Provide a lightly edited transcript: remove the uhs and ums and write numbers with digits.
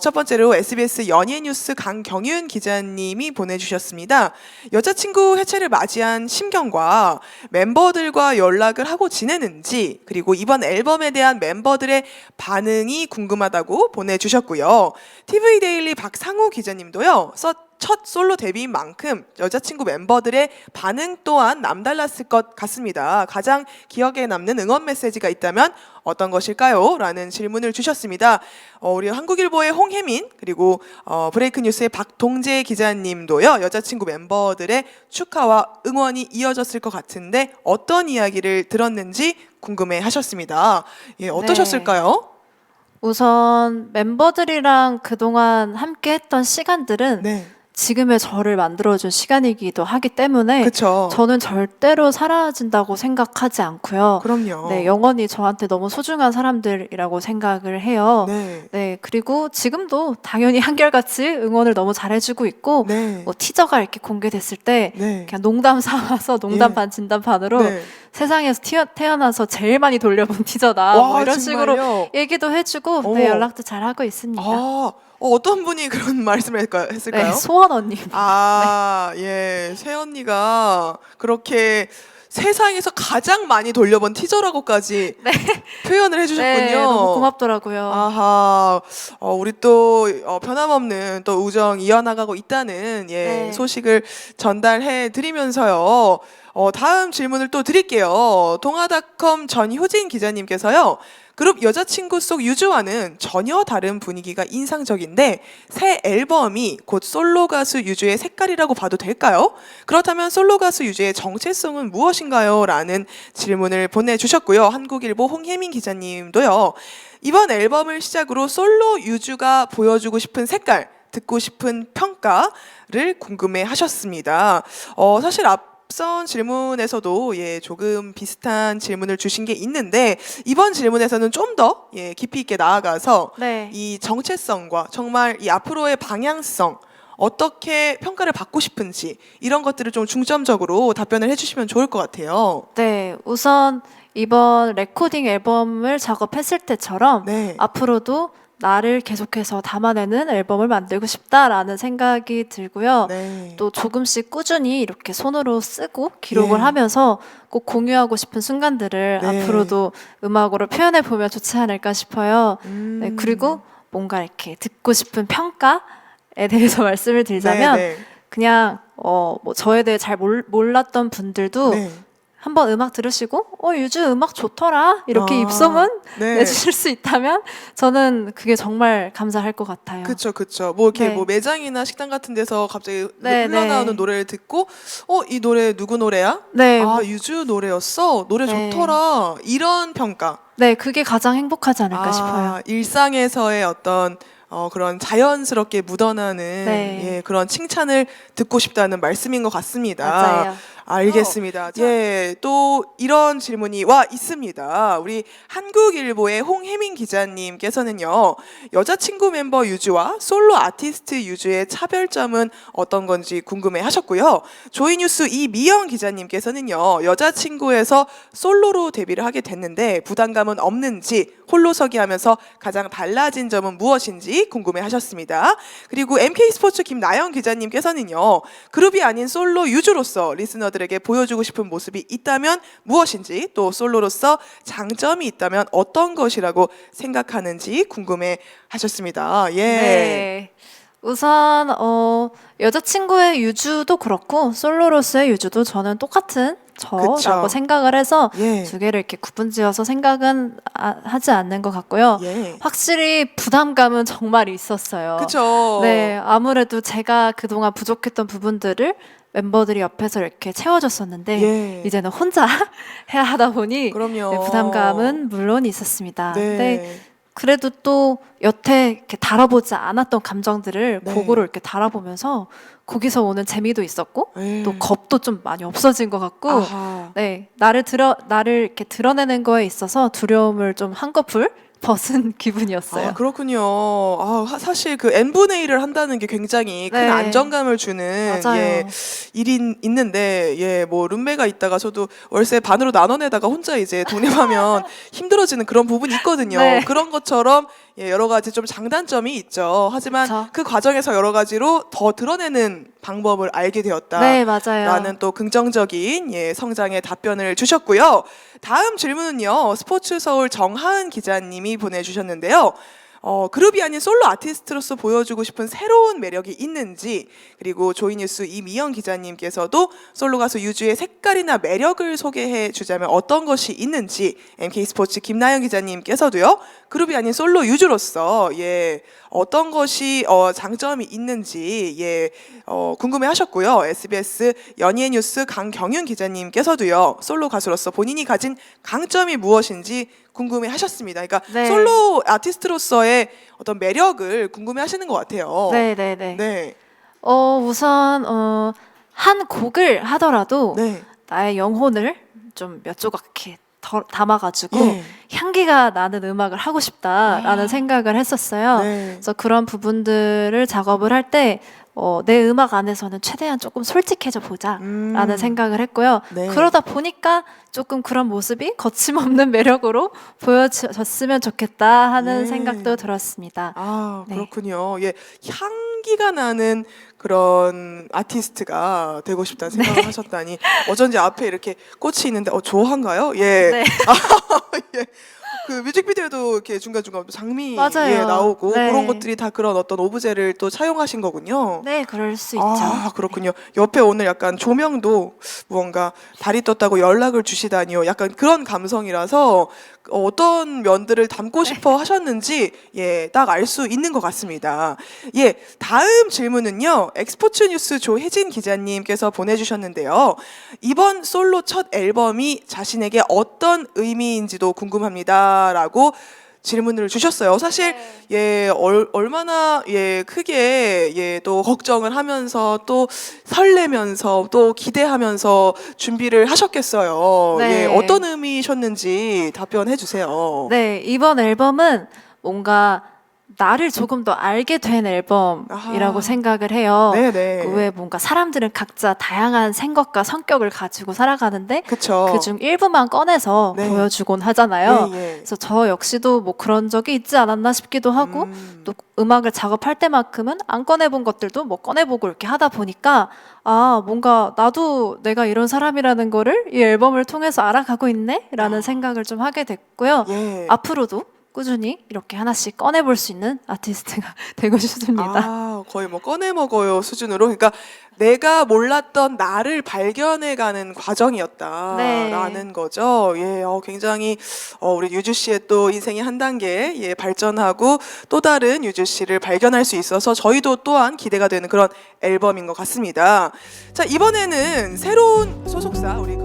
첫 번째로 SBS 연예뉴스 강경윤 기자님이 보내주셨습니다. 여자친구 해체를 맞이한 심경과 멤버들과 연락을 하고 지내는지, 그리고 이번 앨범에 대한 멤버들의 반응이 궁금하다고 보내주셨고요. TV데일리 박상우 기자님도요. 첫 솔로 데뷔인 만큼 여자친구 멤버들의 반응 또한 남달랐을 것 같습니다. 가장 기억에 남는 응원 메시지가 있다면 어떤 것일까요? 라는 질문을 주셨습니다. 우리 한국일보의 홍혜민, 그리고 브레이크뉴스의 박동재 기자님도요. 여자친구 멤버들의 축하와 응원이 이어졌을 것 같은데 어떤 이야기를 들었는지 궁금해 하셨습니다. 예, 어떠셨을까요? 우선 멤버들이랑 그동안 함께 했던 시간들은 네. 지금의 저를 만들어준 시간이기도 하기 때문에 그쵸. 저는 절대로 사라진다고 생각하지 않고요. 그럼요. 네, 영원히 저한테 너무 소중한 사람들이라고 생각을 해요. 네. 네, 그리고 지금도 당연히 한결같이 응원을 너무 잘해주고 있고 네. 뭐 티저가 이렇게 공개됐을 때 네. 그냥 농담 삼아서 농담 예. 반 진담 반으로 네. 세상에서 태어나서 제일 많이 돌려본 티저다 와, 뭐 이런 정말요? 식으로 얘기도 해주고 어머. 네, 연락도 잘 하고 있습니다. 어떤 분이 그런 말씀을 했을까요? 네, 소원 언니. 예. 새언니가 그렇게 세상에서 가장 많이 돌려본 티저라고까지 표현을 해주셨군요. 네, 너무 고맙더라고요. 아하, 우리 또 변함없는 또 우정 이어나가고 있다는 네. 소식을 전달해 드리면서요. 다음 질문을 또 드릴게요. 동아닷컴 전효진 기자님께서요. 그룹 여자친구 속 유주와는 전혀 다른 분위기가 인상적인데 새 앨범이 곧 솔로 가수 유주의 색깔이라고 봐도 될까요? 그렇다면 솔로 가수 유주의 정체성은 무엇인가요? 라는 질문을 보내주셨고요. 한국일보 홍혜민 기자님도요. 이번 앨범을 시작으로 솔로 유주가 보여주고 싶은 색깔, 듣고 싶은 평가를 궁금해 하셨습니다. 사실 앞선 질문에서도 조금 비슷한 질문을 주신 게 있는데 이번 질문에서는 좀 더 깊이 있게 나아가서 네. 이 정체성과 정말 이 앞으로의 방향성 어떻게 평가를 받고 싶은지 이런 것들을 좀 중점적으로 답변을 해주시면 좋을 것 같아요. 네, 우선 이번 레코딩 앨범을 작업했을 때처럼 네. 앞으로도 나를 계속해서 담아내는 앨범을 만들고 싶다라는 생각이 들고요. 네. 또 조금씩 꾸준히 이렇게 손으로 쓰고 기록을 예. 하면서 꼭 공유하고 싶은 순간들을 네. 앞으로도 음악으로 표현해 보면 좋지 않을까 싶어요. 네, 음. 그리고 뭔가 이렇게 듣고 싶은 평가에 대해서 말씀을 드리자면 네, 그냥 뭐 저에 대해 잘 몰랐던 분들도 네. 한번 음악 들으시고 유주 음악 좋더라 이렇게 아, 입소문 네. 내주실 수 있다면 저는 그게 정말 감사할 것 같아요. 그쵸. 뭐 이렇게 네. 뭐 매장이나 식당 같은 데서 갑자기 네, 흘러나오는 네. 노래를 듣고 이 노래 누구 노래야? 네, 유주 노래였어? 노래 네. 좋더라. 이런 평가. 네, 그게 가장 행복하지 않을까 싶어요. 일상에서의 어떤 그런 자연스럽게 묻어나는 네. 그런 칭찬을 듣고 싶다는 말씀인 것 같습니다. 맞아요. 알겠습니다. 또 이런 질문이 와 있습니다. 우리 한국일보의 홍혜민 기자님께서는요. 여자친구 멤버 유주와 솔로 아티스트 유주의 차별점은 어떤 건지 궁금해 하셨고요. 조이뉴스 이미영 기자님께서는요. 여자친구에서 솔로로 데뷔를 하게 됐는데 부담감은 없는지 홀로서기 하면서 가장 달라진 점은 무엇인지 궁금해 하셨습니다. 그리고 MK스포츠 김나영 기자님께서는요. 그룹이 아닌 솔로 유주로서 리스너들에게 보여주고 싶은 모습이 있다면 무엇인지 또 솔로로서 장점이 있다면 어떤 것이라고 생각하는지 궁금해 하셨습니다. 예. 네. 우선 여자친구의 유주도 그렇고 솔로로서의 유주도 저는 똑같은 저라고 그쵸. 생각을 해서 예. 두 개를 이렇게 구분지어서 생각은 하지 않는 것 같고요. 예. 확실히 부담감은 정말 있었어요. 그쵸. 네, 아무래도 제가 그동안 부족했던 부분들을 멤버들이 옆에서 이렇게 채워줬었는데 예. 이제는 혼자 해야 하다 보니 그럼요. 네, 부담감은 물론 있었습니다. 네. 근데 그래도 또 여태 이렇게 다뤄보지 않았던 감정들을 네. 곡으로 이렇게 다뤄보면서 거기서 오는 재미도 있었고 예. 또 겁도 좀 많이 없어진 것 같고 아하. 네, 나를 이렇게 드러내는 거에 있어서 두려움을 좀 한꺼풀 벗은 기분이었어요. 그렇군요. 사실 그 n분의 1을 한다는 게 굉장히 큰 네. 안정감을 주는 맞아요. 일이 있는데 뭐 룸메가 있다가 저도 월세 반으로 나눠내다가 혼자 이제 독립하면 힘들어지는 그런 부분이 있거든요. 네. 그런 것처럼 예, 여러 가지 좀 장단점이 있죠. 하지만 그쵸. 그 과정에서 여러 가지로 더 드러내는 방법을 알게 되었다. 네, 맞아요. 라는 또 긍정적인 예, 성장의 답변을 주셨고요. 다음 질문은요. 스포츠 서울 정하은 기자님이 보내주셨는데요. 그룹이 아닌 솔로 아티스트로서 보여주고 싶은 새로운 매력이 있는지, 그리고 조이뉴스 이미영 기자님께서도 솔로 가수 유주의 색깔이나 매력을 소개해 주자면 어떤 것이 있는지, MK스포츠 김나영 기자님께서도요. 그룹이 아닌 솔로 유주로서 예, 어떤 것이 장점이 있는지 예, 궁금해하셨고요. SBS 연예 뉴스 강경윤 기자님께서도요. 솔로 가수로서 본인이 가진 강점이 무엇인지 궁금해하셨습니다. 그러니까 네. 솔로 아티스트로서의 어떤 매력을 궁금해하시는 것 같아요. 네, 네, 네. 네. 우선 한 곡을 하더라도 네. 나의 영혼을 좀 몇 조각 이렇게 담아가지고 예. 향기가 나는 음악을 하고 싶다라는 생각을 했었어요. 네. 그래서 그런 부분들을 작업을 할 때 내 음악 안에서는 최대한 조금 솔직해져 보자라는 생각을 했고요. 네. 그러다 보니까 조금 그런 모습이 거침없는 매력으로 보여졌으면 좋겠다 하는 예. 생각도 들었습니다. 아, 네. 그렇군요. 예. 향기가 나는 그런 아티스트가 되고 싶다는 생각을 하셨다니 어쩐지 앞에 이렇게 꽃이 있는데 조화인가요? 예. 네. 예. 그 뮤직비디오도 이렇게 중간중간 장미 맞아요. 예, 나오고 네. 그런 것들이 다 그런 어떤 오브제를 또 차용하신 거군요. 네, 그럴 수 있죠. 아, 그렇군요. 옆에 오늘 약간 조명도 무언가 달이 떴다고 연락을 주시다니요. 약간 그런 감성이라서 어떤 면들을 담고 싶어 하셨는지 예, 딱 알 수 있는 것 같습니다. 예, 다음 질문은요. 엑스포츠 뉴스 조혜진 기자님께서 보내주셨는데요. 이번 솔로 첫 앨범이 자신에게 어떤 의미인지도 궁금합니다라고 질문을 주셨어요. 사실 예 얼마나 예 크게 예 또 걱정을 하면서 또 설레면서 또 기대하면서 준비를 하셨겠어요. 네. 예 어떤 의미셨는지 답변해 주세요. 네, 이번 앨범은 뭔가 나를 조금 더 알게 된 앨범이라고 아하. 생각을 해요. 네네. 왜 뭔가 사람들은 각자 다양한 생각과 성격을 가지고 살아가는데 그쵸. 그중 일부만 꺼내서 네. 보여주곤 하잖아요. 예, 예. 그래서 저 역시도 뭐 그런 적이 있지 않았나 싶기도 하고 또 음악을 작업할 때만큼은 안 꺼내본 것들도 뭐 꺼내보고 이렇게 하다 보니까 아 뭔가 나도 내가 이런 사람이라는 거를 이 앨범을 통해서 알아가고 있네라는 생각을 좀 하게 됐고요. 예. 앞으로도 꾸준히 이렇게 하나씩 꺼내볼 수 있는 아티스트가 되고 싶습니다. 아, 거의 뭐 꺼내 먹어요 수준으로. 그러니까 내가 몰랐던 나를 발견해가는 과정이었다라는 네. 거죠. 예, 굉장히 우리 유주 씨의 또 인생이 한 단계 예, 발전하고 또 다른 유주 씨를 발견할 수 있어서 저희도 또한 기대가 되는 그런 앨범인 것 같습니다. 자, 이번에는 새로운 소속사 우리